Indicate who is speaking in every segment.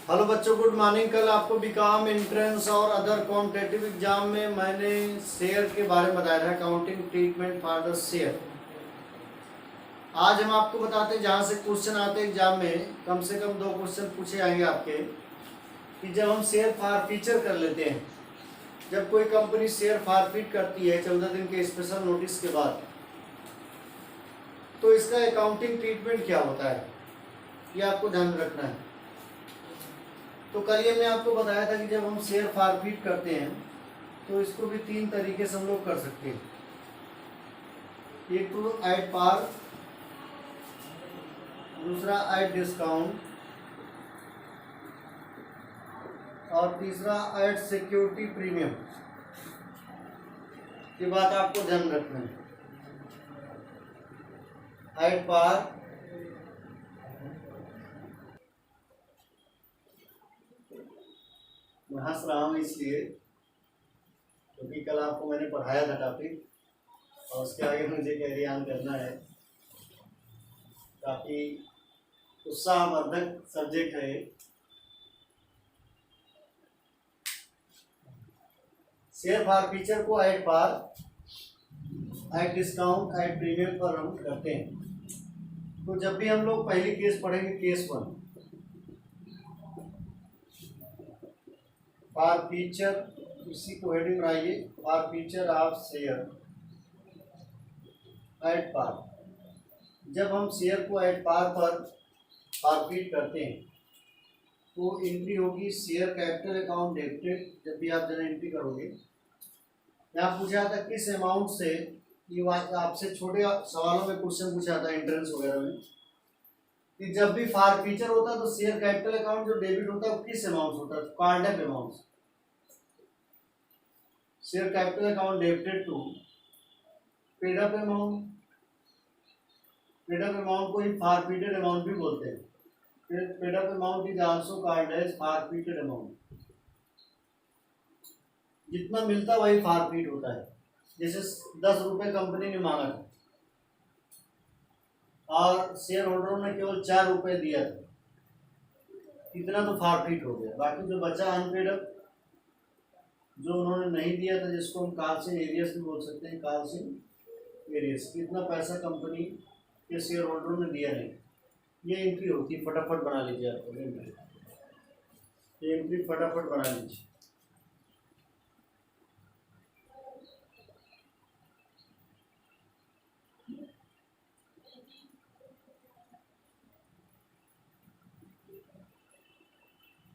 Speaker 1: Hello बच्चों, good morning. कल आपको बीकॉम एंट्रेंस और अदर कॉम्पिटिटिव एग्जाम में मैंने शेयर के बारे में बताया था, accounting treatment for the share. आज हम आपको बताते हैं जहाँ से क्वेश्चन आते हैं एग्जाम में, कम से कम 2 क्वेश्चन पूछे आएंगे आपके, कि जब हम शेयर फॉरफीचर कर लेते हैं, जब कोई कंपनी शेयर फॉरफीट करती है 14 दिन के स्पेशल नोटिस के बाद, तो इसका अकाउंटिंग ट्रीटमेंट क्या होता है, ये आपको ध्यान रखना है। तो कल ही हमने आपको बताया था कि जब हम शेयर फॉरफीट करते हैं तो इसको भी 3 तरीके से हम लोग कर सकते हैं। एक तो एट पार, दूसरा एट डिस्काउंट और तीसरा एट सिक्योरिटी प्रीमियम। ये बात आपको ध्यान रखना है। एट पार, मैं हंस रहा हूँ इसलिए क्योंकि कल आपको मैंने पढ़ाया था टॉपिक और उसके आगे मुझे कैरी ऑन करना है। काफ़ी उत्साहवर्धक सब्जेक्ट है। शेयर फॉरफीचर को at par, at discount, at premium पर हम करते हैं। तो जब भी हम लोग पहली केस पढ़ेंगे, केस 1, फॉरफीचर, इसी को हेडिंग बनाइए, forfeiture of share at par. जब हम शेयर को एट पार पर फॉरफीट करते हैं तो एंट्री होगी शेयर कैपिटल अकाउंट डेबिटेड। जब भी आप जरा एंट्री करोगे, यहाँ पूछा था किस अमाउंट से, ये आपसे छोटे सवालों में क्वेश्चन पूछा था एंट्रेंस वगैरह में, कि जब भी फॉरफीचर होता है तो शेयर कैपिटल अकाउंट जो डेबिट होता है वो किस अमाउंट से होता है, कार्ड अप अमाउंट से। Share capital account debited to paid up amount. Paid up amount को ही फॉरफीटेड अमाउंट भी बोलते हैं। Paid up amount is also called as forfeited amount. जितना मिलता वही फॉरफीट होता है। जैसे 10 रुपये कंपनी ने मांगा था और शेयर होल्डरों ने केवल 4 रुपये दिया था, इतना तो फॉरफीट हो गया। बाकी जो बचा अनपेड अप, जो उन्होंने नहीं दिया था, जिसको हम कॉल्स इन एरियर्स भी बोल सकते हैं, कॉल्स इन एरियर्स, कितना पैसा कंपनी के शेयर होल्डरों ने दिया नहीं, ये एंट्री होती है। फटाफट बना लीजिए आपको एंट्री, ये एंट्री फटाफट बना लीजिए।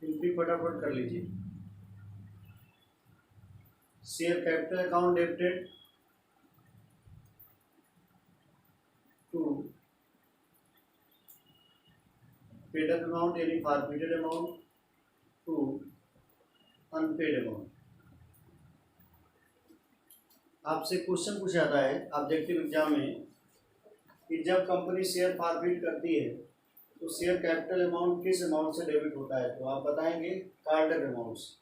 Speaker 1: एंट्री फटाफट कर लीजिए। Share capital account debited to paid up amount यानी forfeited amount to unpaid amount. आपसे क्वेश्चन पूछा जाता है ऑब्जेक्टिव एग्जाम में कि जब कंपनी शेयर फॉरफीट करती है तो शेयर कैपिटल अमाउंट किस अमाउंट से डेबिट होता है, तो आप बताएंगे कार्ड अप अमाउंट से।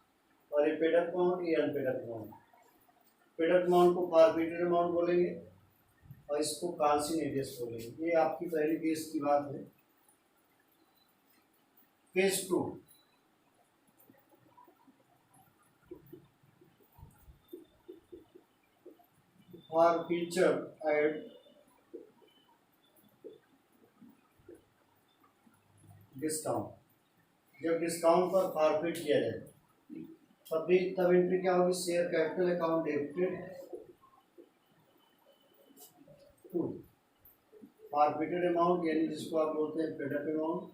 Speaker 1: और ये पेड अप अमाउंट, ये unpaid up amount. Paid up amount को फॉरफीटेड अमाउंट बोलेंगे और इसको कॉल्स इन एरियर्स बोलेंगे। ये आपकी पहली केस की बात है। Case 2, forfeiture at discount. जब डिस्काउंट पर फॉरफीट किया जाए तब एंट्री क्या होगी, share capital account debited to forfeited amount यानी जिसको आप बोलते हैं paid up amount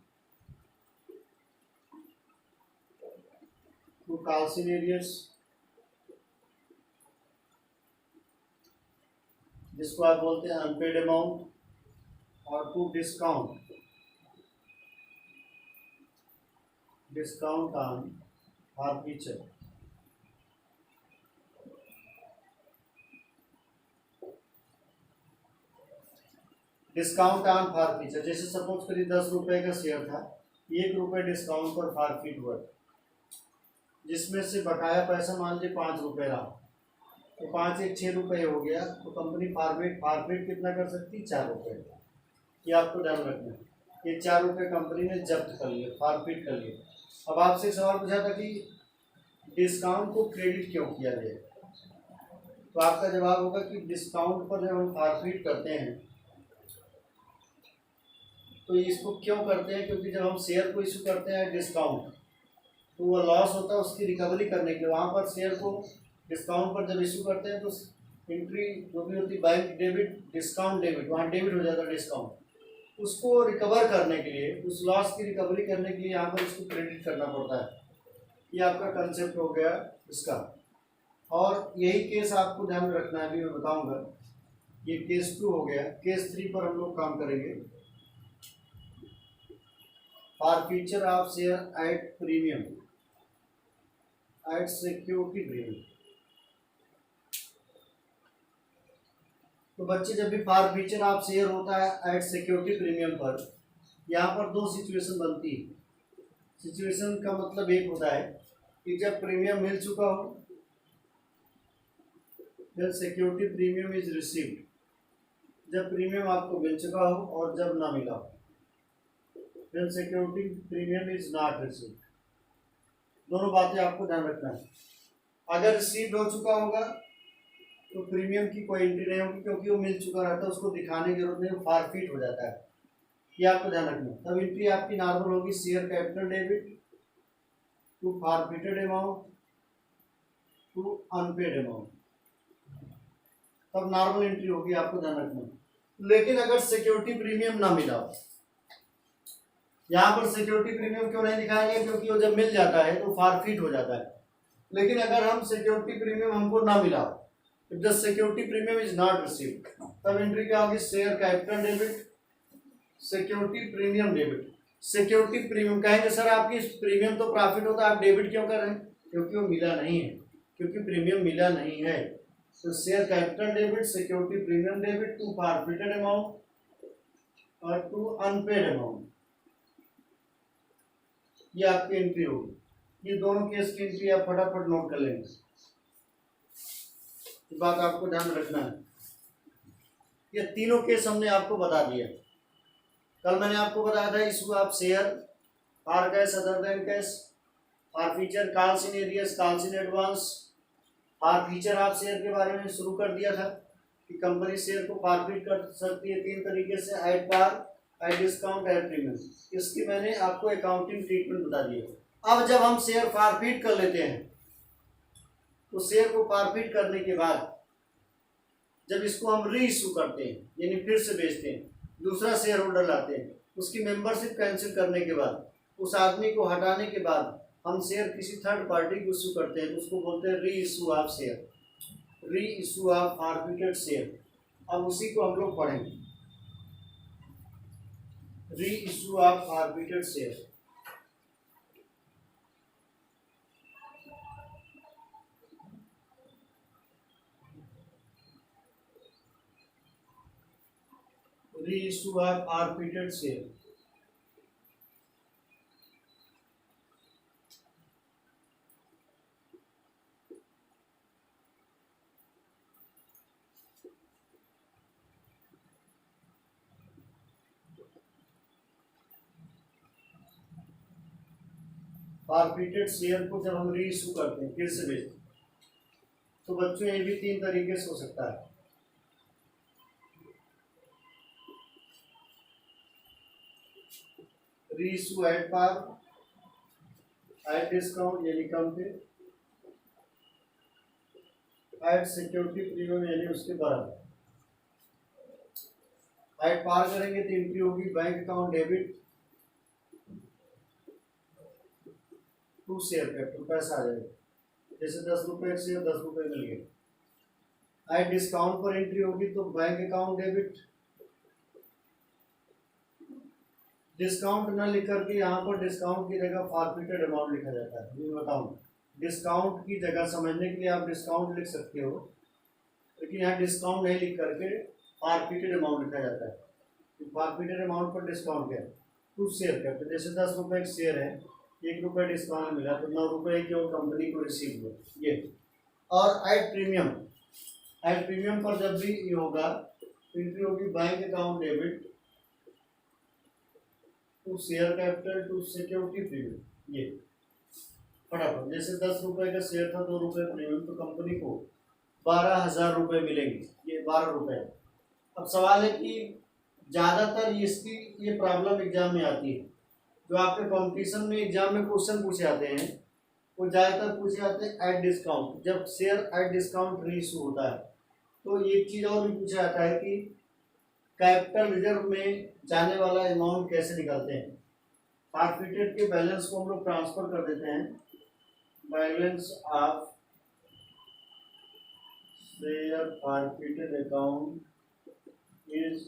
Speaker 1: to calls in arrears, जिसको आप बोलते हैं अनपेड अमाउंट, और to discount on forfeiture. Discount on forfeiture, जैसे सपोज करिए 10 रुपये का शेयर था, 1 रुपये डिस्काउंट पर फॉरफीट हुआ, जिसमें से बकाया पैसा मान लीजिए 5 रुपये रहा, तो 5 1 6 रुपये हो गया, तो कंपनी फॉरफीट कितना कर सकती है, 4 रुपये। ये आपको ध्यान रखना है। ये 4 रुपये कंपनी ने जब्त कर लिए, फॉरफीट कर लिए। अब आपसे एक सवाल पूछा था कि डिस्काउंट को क्रेडिट क्यों किया जाए, तो आपका जवाब होगा कि डिस्काउंट पर जब हम फॉरफिट करते हैं तो इसको क्यों करते हैं, क्योंकि जब हम शेयर को इशू करते हैं डिस्काउंट तो वो लॉस होता है, उसकी रिकवरी करने के लिए वहाँ पर शेयर को डिस्काउंट पर जब इशू करते हैं तो एंट्री जो भी होती है बैंक डेबिट डिस्काउंट डेबिट, वहाँ डेबिट हो जाता है डिस्काउंट, उसको रिकवर करने के लिए, उस लॉस की रिकवरी करने के लिए यहाँ पर इसको क्रेडिट करना पड़ता है। ये आपका कंसेप्ट हो गया इसका। और यही केस आपको ध्यान में रखना है, अभी मैं बताऊंगा। ये केस 2 हो गया। केस 3 पर हम लोग काम करेंगे। Forfeiture of share at premium eight security premium. तो बच्चे जब भी फॉरफीचर ऑफ शेयर होता है एट सिक्योरिटी प्रीमियम पर, यहाँ पर दो सिचुएशन बनती है। सिचुएशन का मतलब एक होता है कि जब प्रीमियम मिल चुका हो, जब सिक्योरिटी प्रीमियम इज रिसीव्ड, जब प्रीमियम आपको मिल चुका हो और जब ना मिला हो, जब security premium is not received. दोनों बातें आपको ध्यान रखना है। अगर रिसीव्ड हो चुका होगा तो प्रीमियम की कोई एंट्री नहीं होगी, क्योंकि वो मिल चुका रहता है, उसको दिखाने की जरूरत नहीं, फॉरफिट हो जाता है। ये आपको ध्यान रखना है। तब एंट्री आपकी नॉर्मल होगी share capital debit to forfeited amount to unpaid amount, तब नॉर्मल एंट्री होगी, आपको ध्यान रखना है। लेकिन अगर सिक्योरिटी प्रीमियम ना मिला हो, यहाँ पर सिक्योरिटी प्रीमियम क्यों नहीं दिखाएंगे, क्योंकि वो जब मिल जाता है तो फॉरफिट हो जाता है। लेकिन अगर हम सिक्योरिटी प्रीमियम हमको ना मिला, if the security premium is not received, तब एंट्री क्या होगी share capital debit security premium debit. Security premium कहेंगे सर आपकी प्रीमियम तो प्रॉफिट होता है, आप डेबिट क्यों कर रहे हैं, क्योंकि वो मिला नहीं है, क्योंकि प्रीमियम मिला नहीं है। तो share capital debit security premium debit to forfeited amount और टू अनपेड अमाउंट, ये आपकी एंट्री होगी। ये दोनों केस की एंट्री आप फटाफट नोट कर लेंगे, ये बात आपको ध्यान रखना है। ये तीनों केस हमने आपको बता दिया। कल मैंने आपको बताया था issue of share, for cash other than cash, forfeiture calls in areas, calls in advance. Forfeiture of share के बारे में शुरू कर दिया था कि कंपनी शेयर को फॉरफिट कर सकती है 3 तरीके से, at par, at discount, at premium. इसकी मैंने आपको अकाउंटिंग ट्रीटमेंट बता दिया। अब जब हम शेयर फॉरफिट कर लेते हैं तो शेयर को फॉरफिट करने के बाद जब इसको हम री इशू करते हैं, यानी फिर से बेचते हैं, दूसरा शेयर होल्डर लाते हैं, उसकी मेंबरशिप कैंसिल करने के बाद, उस आदमी को हटाने के बाद हम शेयर किसी थर्ड पार्टी को इशू करते हैं, तो उसको बोलते हैं री इशू ऑफ शेयर, री इशू ऑफ फॉरफिटेड शेयर। अब उसी को हम लोग पढ़ेंगे, री issue of forfeited share. Reissue of forfeited share. Forfeited share को जब हम री इशू करते हैं, फिर से बेचते हैं, तो बच्चों ये भी 3 तरीके से हो सकता है। Reissue at par, at discount यानी कम पे, एट सिक्योरिटी प्रीमियम यानी उसके बराबर। एट पार करेंगे तो एंट्री होगी bank account debit to share capital, पैसा आ जाएगा, जैसे 10 रुपये एक शेयर 10 रुपये मिल गए। एट डिस्काउंट पर एंट्री होगी तो बैंक अकाउंट डेबिट, डिस्काउंट न लिख करके यहाँ पर डिस्काउंट की जगह फॉरफिटेड अमाउंट लिखा जाता है। मैं बताऊँ, डिस्काउंट की जगह समझने के लिए आप डिस्काउंट लिख सकते हो, लेकिन यहाँ डिस्काउंट नहीं लिख करके फॉरफिटेड अमाउंट लिखा जाता है। फॉरफिटेड अमाउंट पर डिस्काउंट क्या है, टू शेयर कैपिटल, जैसे 10 रुपये एक शेयर है, 1 रुपये डिस्काउंट मिला तो 9 रुपये की वो कंपनी को रिसीव हुआ ये। और एट प्रीमियम, एट प्रीमियम पर जब भी ये होगा तो एंट्री होगी bank account debit to share capital to security premium. ये फटाफट, जैसे 10 रुपए का शेयर था, 2 रुपए प्रीमियम, तो कंपनी को 12,000 रुपये मिलेंगे, ये 12 रुपए। अब सवाल है कि ज़्यादातर इसकी ये प्रॉब्लम एग्जाम में आती है, जो आपके कंपटीशन में एग्जाम में क्वेश्चन पूछे जाते हैं वो ज़्यादातर पूछे जाते हैं एट डिस्काउंट, जब शेयर एट डिस्काउंट रीइशू होता है। तो एक चीज़ और भी पूछा जाता है कि कैपिटल रिजर्व में जाने वाला अमाउंट कैसे निकालते हैं। फॉरफिटेड के बैलेंस को हम लोग ट्रांसफर कर देते हैं, balance of share forfeited account is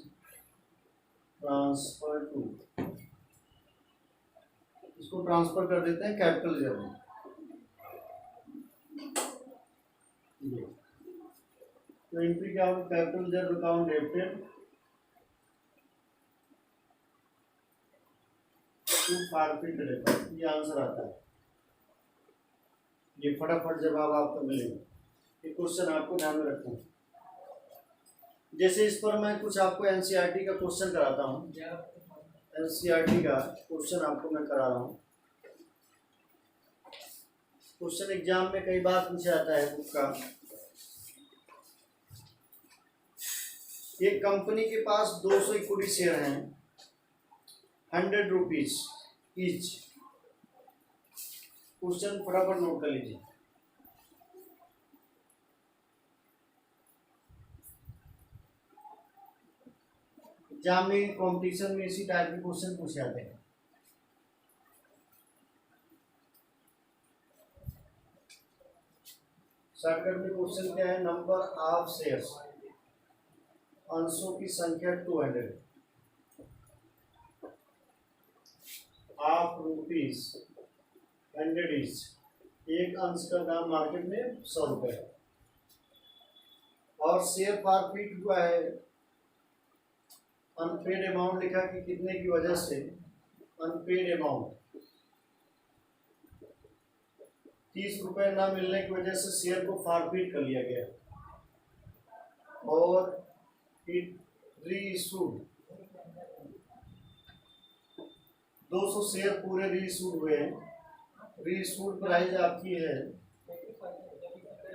Speaker 1: transfer to, इसको ट्रांसफर कर देते हैं कैपिटल रिजर्व में। तो एंट्री क्या होगी, capital reserve account debited to forfeited account, ये आंसर आता है। ये फटाफट जवाब आपको मिलेगा। ये क्वेश्चन आपको ध्यान में रखना है। जैसे इस पर मैं कुछ आपको एनसीईआरटी का क्वेश्चन कराता हूँ, एनसीईआरटी का क्वेश्चन आपको मैं करा रहा हूँ। क्वेश्चन एग्जाम में कई बार पूछा जाता है बुक का। एक कंपनी के पास 200 इक्विटी शेयर हैं, 100 रुपीज ईच। क्वेश्चन फटाफट नोट कर लीजिए। एग्जाम में कंपटीशन में इसी टाइप के क्वेश्चन पूछे जाते हैं। शॉर्टकट में क्वेश्चन क्या है, नंबर ऑफ शेयर्स, अंशों की संख्या 200, ऑफ रुपीज 100 इज, एक अंश का दाम मार्केट में 100 रुपये है, और शेयर फॉरफिट हुआ है, अनपेड अमाउंट लिखा कि कितने की वजह से, अनपेड अमाउंट 30 रुपये ना मिलने की वजह से शेयर को फॉरफिट कर लिया गया, और इट रीइशूड 200 शेयर पूरे रीइशूड हुए हैं। रीइशूड प्राइस आपकी है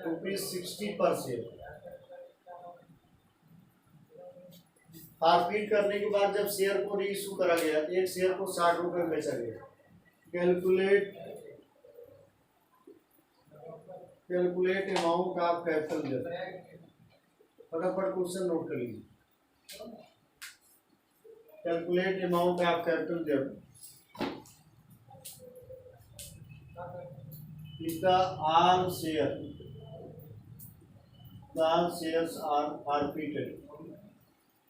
Speaker 1: ₹60 पर शेयर। फॉरफिट करने के बाद जब शेयर को रीइशू करा गया, एक शेयर को 60 रुपये में बेचा गया। Calculate amount of capital reserve, फटाफट क्वेश्चन नोट कर लीजिए। Calculate amount of capital reserve is the all shares are forfeited.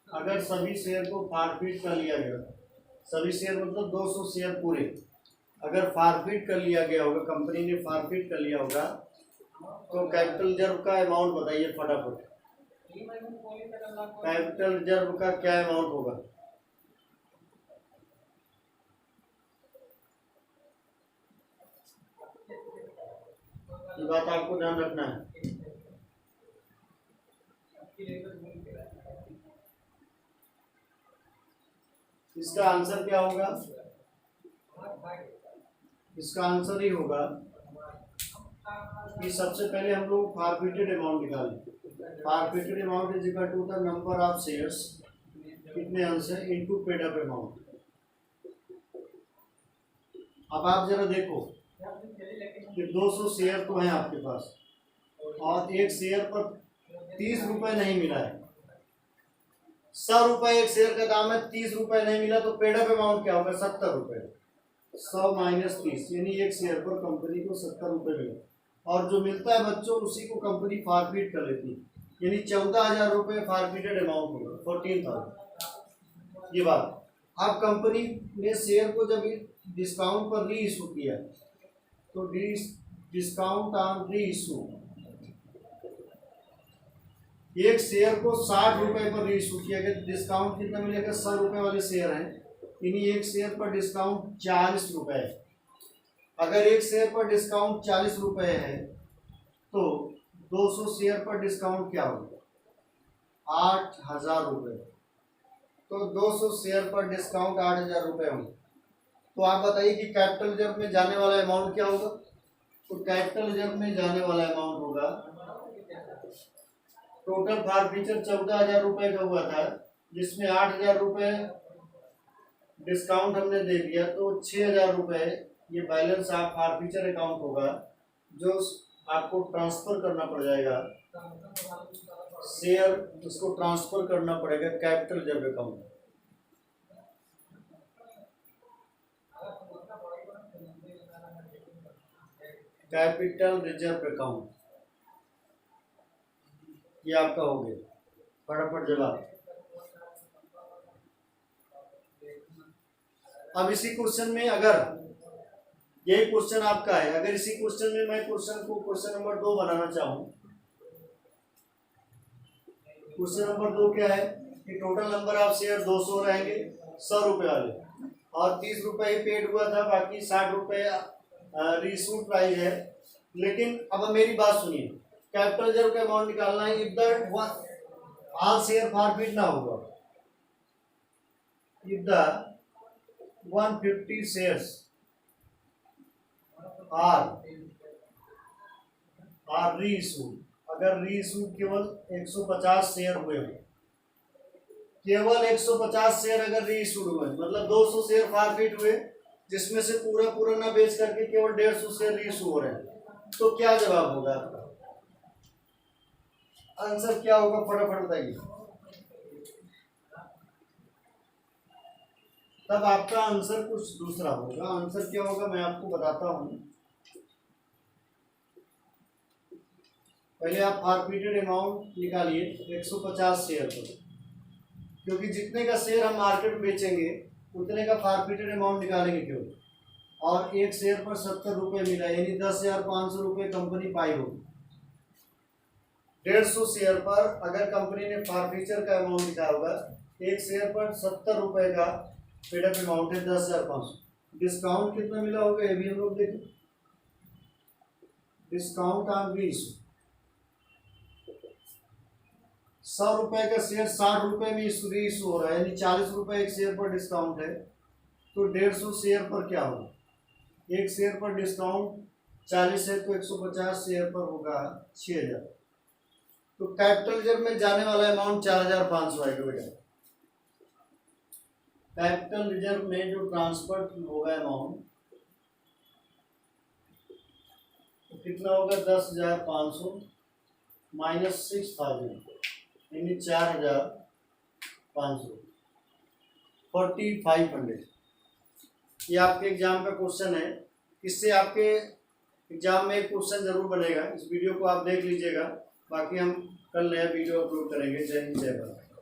Speaker 1: अगर सभी शेयर को फॉरफिट कर लिया गया, सभी शेयर मतलब 200 शेयर पूरे अगर फॉरफिट कर लिया गया होगा, कंपनी ने फॉरफिट कर लिया होगा, तो कैपिटल रिजर्व का अमाउंट बताइए फटाफट। कैपिटल रिजर्व का क्या अमाउंट होगा? ये बात आपको ध्यान रखना है। इसका आंसर क्या होगा? इसका आंसर ही होगा कि सबसे पहले हम लोग फॉरफिटेड अमाउंट निकालें। Forfeited amount is equal to the number of shares, कितने अंश है, इनटू पेड अप अमाउंट। अब आप जरा देखो कि 200 शेयर तो हैं आपके पास, और एक शेयर पर 30 रुपये नहीं मिला है। 100 रुपये एक शेयर का दाम है, 30 रुपये नहीं मिला, तो पेड अप अमाउंट क्या होगा? 70 रुपये। 100 माइनस 30, यानी एक शेयर पर कंपनी को 70 रुपये मिले, और जो मिलता है बच्चों उसी को कंपनी फॉरफिट कर लेती है, यानी 14,000 रुपये फॉरफिटेड अमाउंट होगा, 14,000। ये बात। अब कंपनी ने शेयर को जब डिस्काउंट पर री इशू किया, तो डिस्काउंट ऑन री इशू, एक शेयर को 60 रुपये पर री इशू किया गया। डिस्काउंट कितना मिलेगा? 100 रुपये वाले शेयर हैं, यानी एक शेयर पर डिस्काउंट 40 रुपये है। अगर एक शेयर पर डिस्काउंट 40 रुपये है, तो 200 शेयर पर डिस्काउंट क्या होगा? 8,000 रुपये। तो 200 शेयर पर डिस्काउंट 8,000 रुपये होंगे। तो आप बताइए कि कैपिटल रिजर्व में जाने वाला अमाउंट क्या होगा। तो कैपिटल रिजर्व में जाने वाला अमाउंट होगा, टोटल फॉरफीचर 14,000 रुपये का हुआ था, जिसमें 8,000 रुपये डिस्काउंट हमने दे दिया, तो 6,000 रुपये ये बैलेंस आप फॉरफीचर अकाउंट होगा जो आपको ट्रांसफर करना पड़ जाएगा शेयर, उसको ट्रांसफर करना पड़ेगा capital reserve account. Capital reserve account ये आपका हो गया। फटाफट जवाब। अब इसी क्वेश्चन में, अगर यही क्वेश्चन आपका है, अगर इसी क्वेश्चन में मैं क्वेश्चन नंबर 2 बनाना चाहूँ, क्वेश्चन नंबर 2 क्या है कि टोटल नंबर ऑफ शेयर 200 रहेंगे 100 रुपये वाले, और 30 रुपये ही पेड हुआ था, बाकी 60 रुपये रीइश्यूड प्राइस है। लेकिन अब मेरी बात सुनिए, कैपिटल रिजर्व का अमाउंट निकालना है if the all share forfeit ना होगा, if the 150 shares are reissued, अगर रीइश्यूड केवल 150 शेयर हुए हो, केवल 150 शेयर अगर रीइश्यूड हुए, मतलब 200 शेयर फॉरफिट हुए जिसमें से पूरा ना बेच करके केवल 150 शेयर रीइश्यू हो रहे हैं, तो क्या जवाब होगा आपका, आंसर क्या होगा, फटाफट बताइए। तब आपका आंसर कुछ दूसरा होगा। आंसर क्या होगा मैं आपको बताता हूं। पहले आप फॉरफिटेड अमाउंट निकालिए 150 शेयर पर, क्योंकि जितने का शेयर हम मार्केट में बेचेंगे उतने का फॉरफिटेड अमाउंट निकालेंगे क्यों, और एक शेयर पर 70 रुपये मिला, यानी 10,500 रुपये कंपनी पाई होगी। 150 शेयर पर अगर कंपनी ने फॉरफीचर का अमाउंट लिखा होगा, एक शेयर पर 70 रुपये का पेडअप अमाउंट है 10,500, डिस्काउंट कितना मिला होगा ये भी हम लोग देखें। डिस्काउंट ऑन रीइश्यू 100 रुपये का शेयर 60 रुपये में रीइश्यू हो रहा है, यानी 40 रुपये एक शेयर पर डिस्काउंट है, तो 150 शेयर पर क्या होगा, एक शेयर पर डिस्काउंट 40 है तो 150 शेयर पर होगा 6,000। तो कैपिटल रिजर्व में जाने वाला अमाउंट 4,500 आएगा बेटा। कैपिटल रिजर्व में जो ट्रांसफर होगा अमाउंट तो कितना होगा, 10,500 माइनस 6,000 यानी 4,500, 4,500। ये आपके एग्जाम का क्वेश्चन है, इससे आपके एग्जाम में एक क्वेश्चन जरूर बनेगा। इस वीडियो को आप देख लीजिएगा, बाकी हम कल नया वीडियो अपलोड करेंगे। जय हिंद, जय भारत।